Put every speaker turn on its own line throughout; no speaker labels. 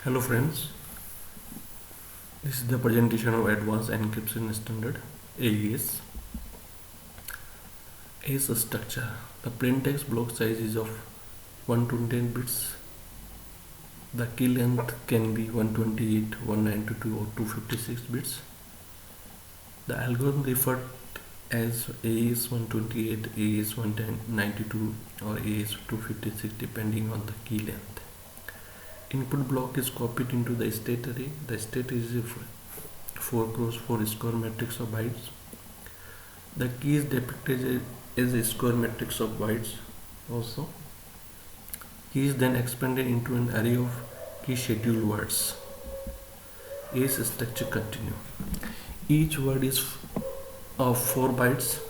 Hello friends, this is the presentation of Advanced Encryption Standard AES. AES structure. The plaintext block size is of 128 bits. The key length can be 128, 192 or 256 bits. The algorithm referred as AES 128, AES 192 or AES 256 depending on the key length. Input block is copied into the state array. The state is a 4x4 square matrix of bytes. The key is depicted as a square matrix of bytes also. Key is then expanded into an array of key scheduled words. AES structure continue. Each word is of 4 bytes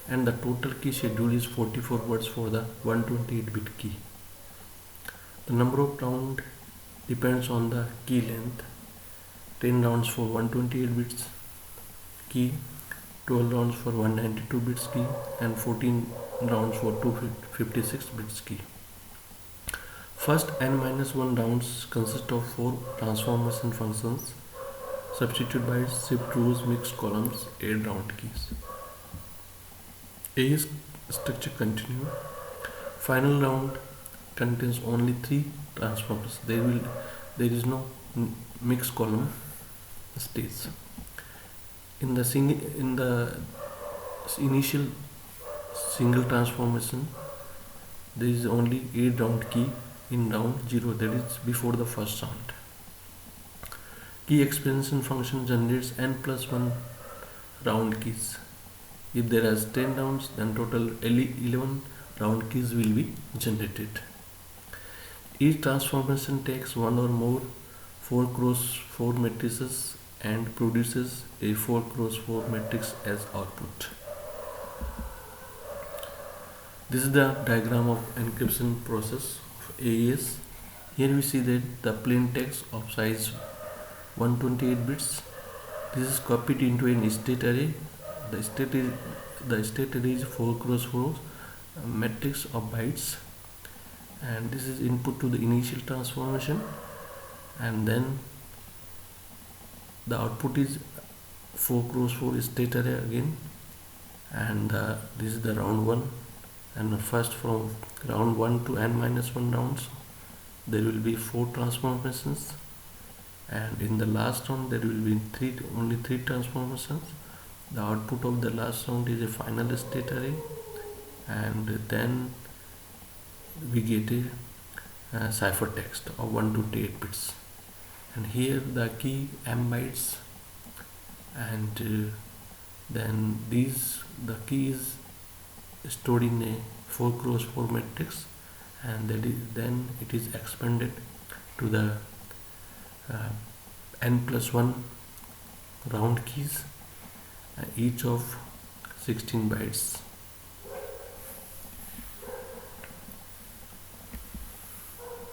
and the total key schedule is 44 words for the 128-bit key. The number of rounds depends on the key length. 10 rounds for 128 bits key, 12 rounds for 192 bits key and 14 rounds for 256 bits key. First n-1 rounds consist of 4 transformation functions: substitute bytes, shift rows, mix columns, 8 round keys. AES structure continue. Final round contains only 3 transforms. There is no mix column stage. In the initial single transformation, there is only 8 round key in round 0, that is before the first round. Key expansion function generates n+1 round keys. If there are 10 rounds, then total 11 round keys will be generated. Each transformation takes one or more 4x4 matrices and produces a 4x4 matrix as output. This is the diagram of encryption process of AES. Here we see that the plain text of size 128 bits. This is copied into an state array. The state array is 4x4 matrix of bytes, and this is input to the initial transformation, and then the output is 4x4 state array again, and this is the round 1, and first from round 1 to n-1 rounds there will be 4 transformations, and in the last round there will be only 3 transformations. The output of the last round is a final state array, and then we get a ciphertext of 128 bits, and here the key m bytes, and then the key is stored in a 4x4 matrix, and then it is expanded to the n+1 round keys, each of 16 bytes.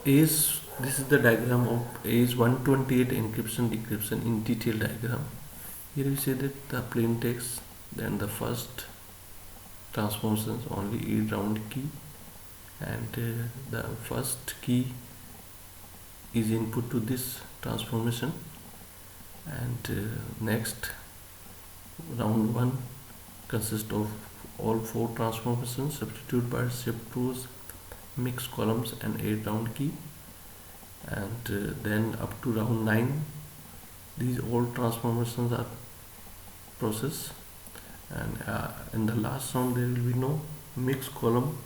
This is the diagram of AES 128 encryption decryption in detail diagram. Here we say that the plain text, then the first transformations only 8 round key, and the first key is input to this transformation, and next round 1 consists of all 4 transformations: substitute bytes, shift rows, mix columns, and 8 round key, and then up to round 9 these all transformations are processed, and in the last round there will be no mix column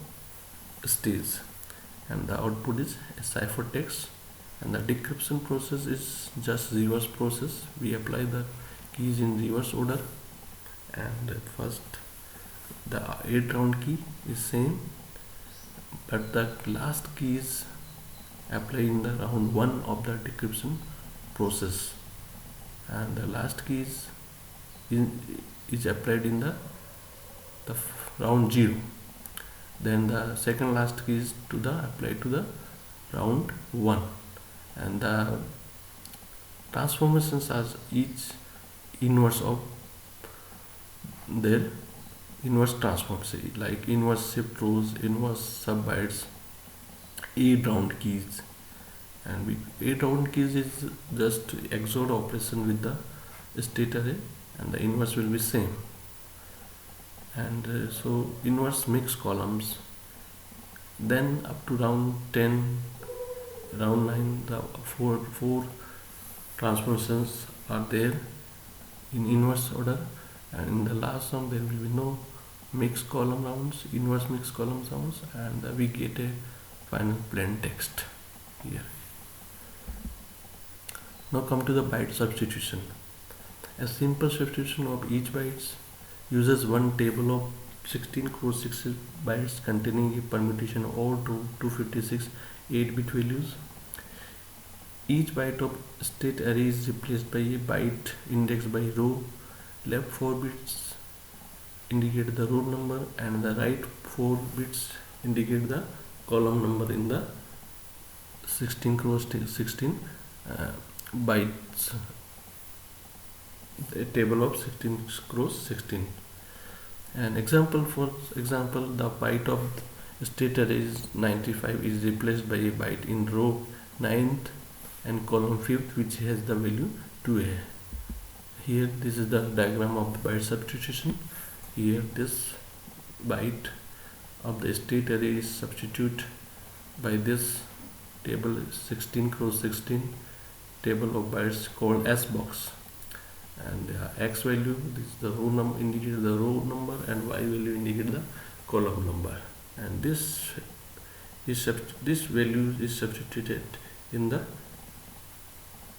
stage, and the output is a ciphertext, and the decryption process is just reverse process. We apply the keys in reverse order, and first the 8 round key is same, but the last key is applied in the round 1 of the decryption process, and the last key is applied in the round 0. Then the second last key is applied to the round 1, and the transformations are each inverse of their inverse transforms, like inverse shift rows, inverse sub bytes, 8 round keys, And 8 round keys is just XOR operation with the state array, and the inverse will be same. And so inverse mix columns. Then up to round 10, round 9, the four transformations are there in inverse order, and in the last round there will be no mixed column rounds, inverse mixed column rounds, and we get a final plain text here. Now come to the byte substitution. A simple substitution of each bytes uses one table of 16 cross 16 bytes containing a permutation of all 256 8-bit values. Each byte of state array is replaced by a byte indexed by row. Left 4 bits indicate the row number, and the right 4 bits indicate the column number in the 16 cross 16 bytes, a table of 16 cross 16. An example, for example, the byte of state array is 95 is replaced by a byte in row 9th and column 5th, which has the value 2a. Here this is the diagram of the byte substitution. Here this byte of the state array is substituted by this table 16 cross 16 table of bytes called S box, and X value, this is the row number, indicate the row number, and Y value indicate the column number, and this value is substituted in the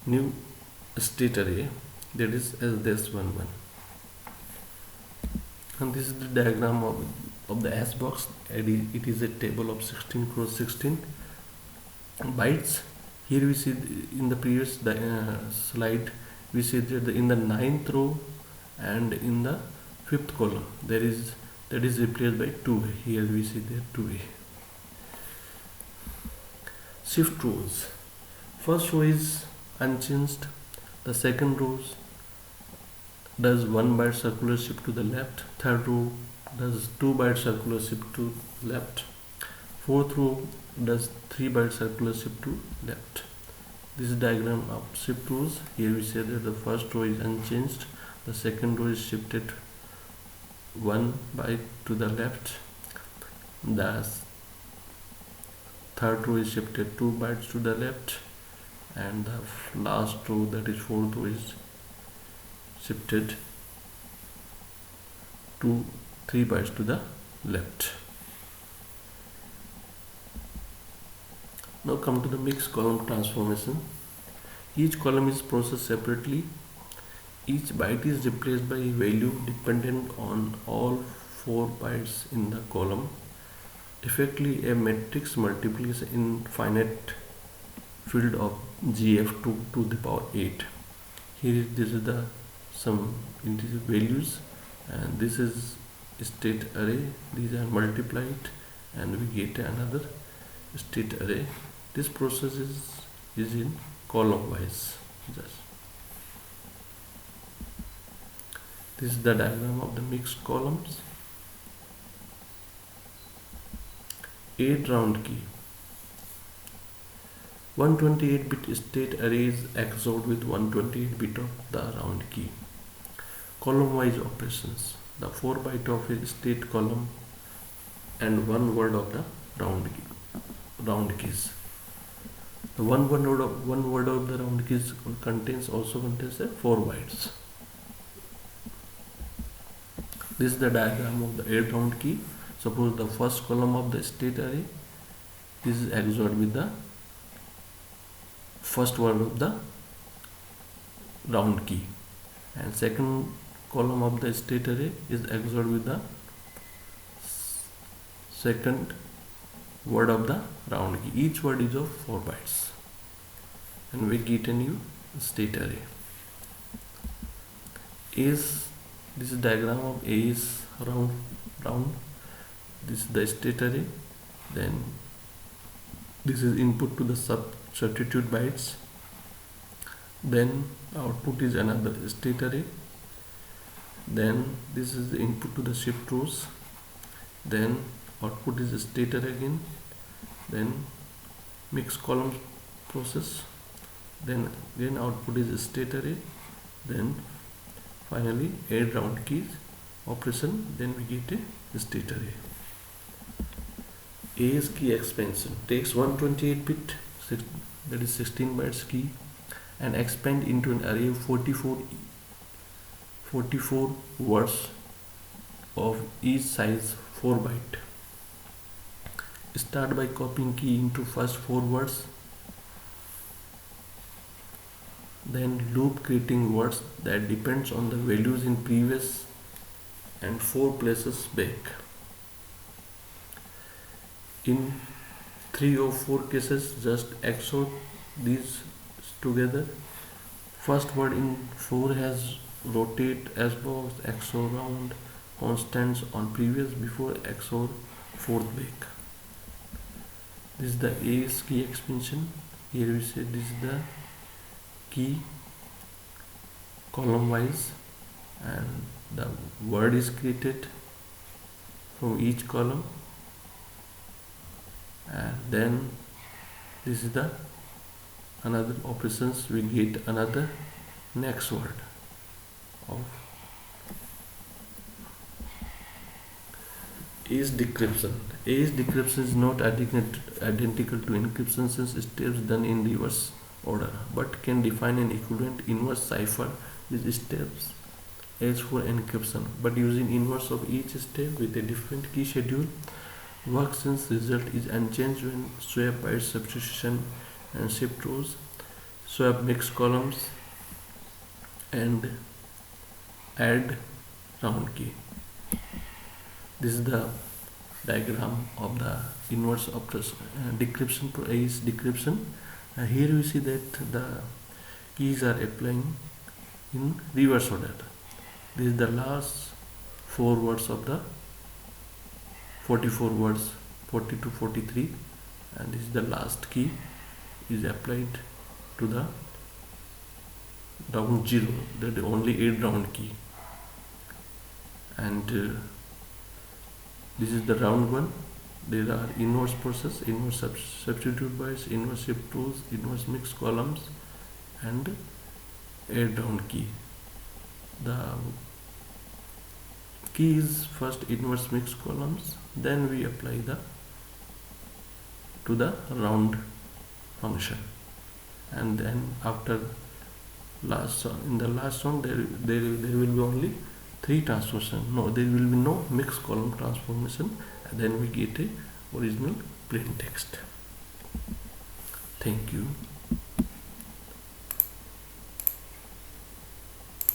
new state array, that is as this one. And this is the diagram of the S box. It is a table of 16 cross 16 bytes. Here we see in the previous slide, we see that in the 9th row and in the 5th column that is replaced by 2a. Here we see there 2a. Shift rows. First row is unchanged. The second row does 1 byte circular shift to the left. Third row does 2 byte circular shift to left. Fourth row does 3 byte circular shift to left. This is diagram of shift rows. Here we say that the first row is unchanged, the second row is shifted 1 byte to the left, the third row is shifted 2 bytes to the left, and the last row, that is fourth row, is shifted 3 bytes to the left. Now come to the mixed column transformation. Each column is processed separately. Each byte is replaced by a value dependent on all 4 bytes in the column. Effectively, a matrix multiplies infinite field of GF to the power 8. Here this is the some integer values, and this is state array. These are multiplied, and we get another state array. This process is in column wise. This is the diagram of the mixed columns. 8 round key. 128-bit state array is XORed with 128-bit of the round key. Column wise operations. The 4 byte of a state column and 1 word of the round keys. The one word of the round keys also contains 4 bytes. This is the diagram of the 8 round key. Suppose the first column of the state array, this is XORed with the first word of the round key, and second column of the state array is XORed with the second word of the round key. Each word is of 4 bytes, and we get a new state array. This is diagram of A is round. This is the state array. Then this is input to the substitute bytes. Then output is another state array. Then this is the input to the shift rows. Then output is a state array again. Then mixed column process, then again output is state array, then finally add round keys operation, then we get a state array. A's key expansion takes 128 bit, that is 16 bytes key, and expand into an array of 44 words of each size 4 byte. Start by copying key into first 4 words, then loop creating words that depends on the values in previous and 4 places back. In 3 or 4 cases, just XOR these together. First word in 4 has rotate, S box, XOR round, constants on previous before XOR fourth back. This is the A's key expansion. Here we say this is the key column wise, and the word is created from each column, and then this is the another operations, we get another next word of A's decryption. A's decryption is not identical to encryption since steps done in reverse order, but can define an equivalent inverse cipher with steps as for encryption, but using inverse of each step with a different key schedule. Work since result is unchanged when swap byte substitution and shift rows, swap mix columns, and add round key. This is the diagram of the inverse operation decryption, A's decryption. Here we see that the keys are applying in reverse order. This is the last 4 words of the 44 words, 40 to 43, and this is the last key is applied to the round 0, that only 8 round key, and this is the round 1. There are inverse process, inverse substitute bytes, inverse shift rows, inverse mix columns, and add round key. The key is first inverse mix columns, then we apply to the round function, and then after in the last one there will be only 3 transformation. No, there will be no mix column transformation, and then we get a original plain text. Thank you.